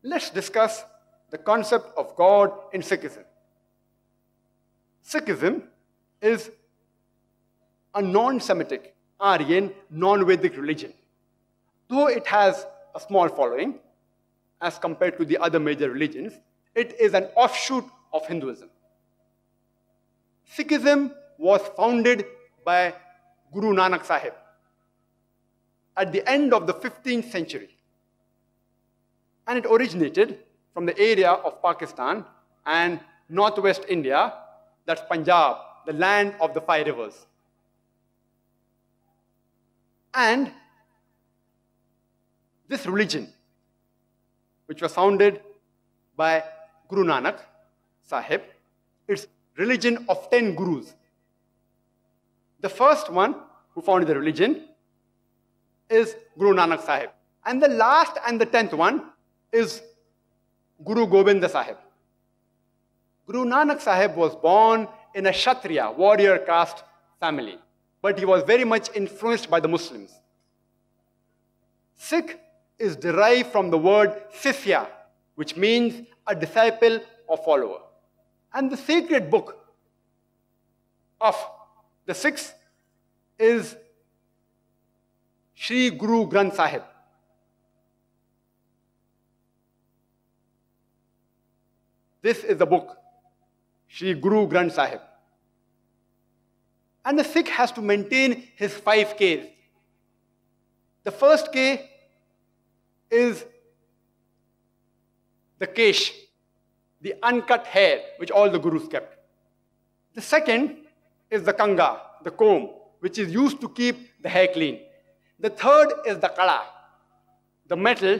let's discuss the concept of God in Sikhism. Sikhism is a non-Semitic, Aryan, non-Vedic religion. Though it has a small following as compared to the other major religions, it is an offshoot of Hinduism. Sikhism was founded by Guru Nanak Sahib at the end of the 15th century. And it originated from the area of Pakistan and northwest India, that's Punjab, the land of the 5 rivers. And this religion, which was founded by Guru Nanak Sahib, it's religion of 10 gurus. The first one who founded the religion is Guru Nanak Sahib. And the last and the 10th one is Guru Gobind Sahib. Guru Nanak Sahib was born in a Kshatriya, warrior caste family, but he was very much influenced by the Muslims. Sikh is derived from the word Sisya, which means a disciple or follower. And the sacred book of the Sikhs is Shri Guru Granth Sahib. This is the book, Shri Guru Granth Sahib. And the Sikh has to maintain his 5 Ks. The first K is the kesh, the uncut hair, which all the gurus kept. The second is the kanga, the comb, which is used to keep the hair clean. The third is the kala, the metal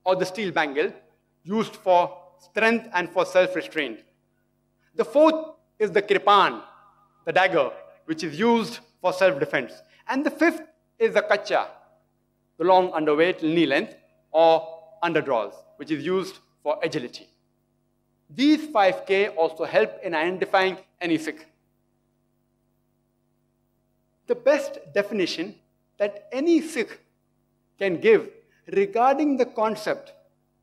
or the steel bangle used for strength and for self-restraint. The fourth is the kripan, the dagger, which is used for self-defense. And the fifth is the kacha, the long underwear till knee length, or underdrawers, which is used for agility. These 5K also help in identifying any Sikh. The best definition that any Sikh can give regarding the concept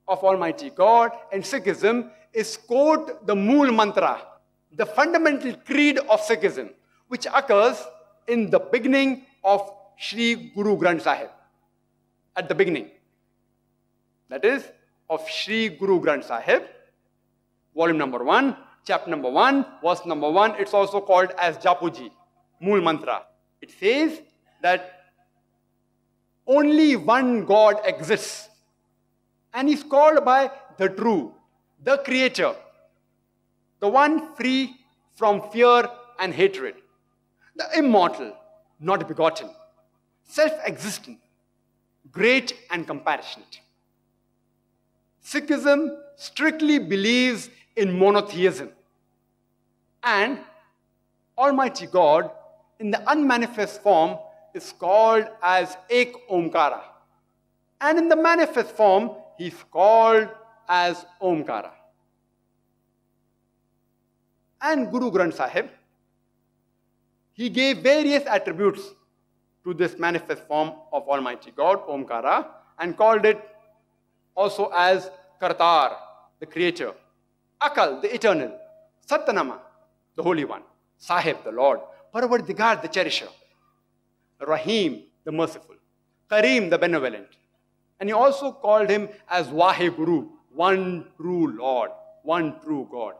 of Almighty God and Sikhism is quote the Mool Mantra, the fundamental creed of Sikhism, which occurs in the beginning of Shri Guru Granth Sahib. At the beginning. That is, of Shri Guru Granth Sahib, volume number 1, chapter number 1, verse number 1. It's also called as Japuji, Mool Mantra. It says that only one God exists, and He's called by the true, the creator, the one free from fear and hatred, the immortal, not begotten, self-existent, great and compassionate. Sikhism strictly believes in monotheism, and Almighty God in the unmanifest form is called as Ek Omkara, and in the manifest form He is called as Omkara. And Guru Granth Sahib, he gave various attributes to this manifest form of Almighty God, Omkara, and called it also as Kartar, the creator, Akal, the eternal, Sattanama, the Holy One, Sahib, the Lord, Paravardigar, the cherisher, Rahim, the merciful, Kareem, the benevolent. And he also called him as Vaheguru, one true Lord, one true God.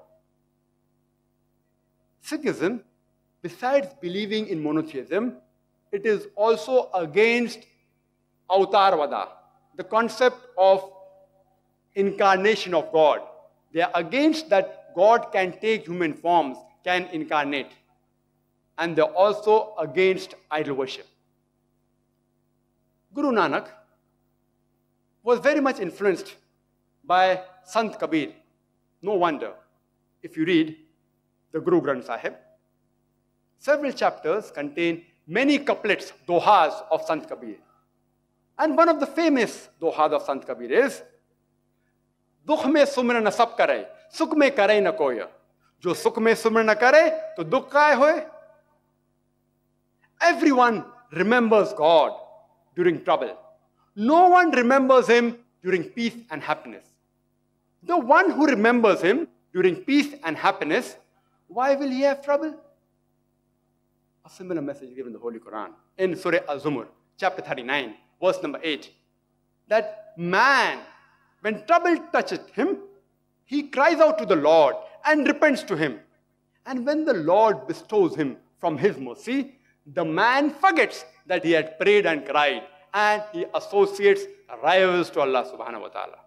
Sikhism, besides believing in monotheism, it is also against Avatarvada, the concept of incarnation of God. They are against that God can take human forms, can incarnate. And they're also against idol worship. Guru Nanak was very much influenced by Sant Kabir. No wonder, if you read the Guru Granth Sahib, several chapters contain many couplets, dohas of Sant Kabir. And one of the famous dohas of Sant Kabir is, Dukh mein sumran sab kare, sukh mein kare na koya. Jo sukh mein sumran na kare, to dukh kaye hoye. Everyone remembers God during trouble. No one remembers Him during peace and happiness. The one who remembers him during peace and happiness, why will he have trouble? A similar message given in the Holy Quran in Surah Al-Zumar, chapter 39, verse number 8. That man, when trouble toucheth him, he cries out to the Lord and repents to him. And when the Lord bestows him from his mercy, the man forgets that he had prayed and cried, and he associates rivals to Allah subhanahu wa ta'ala.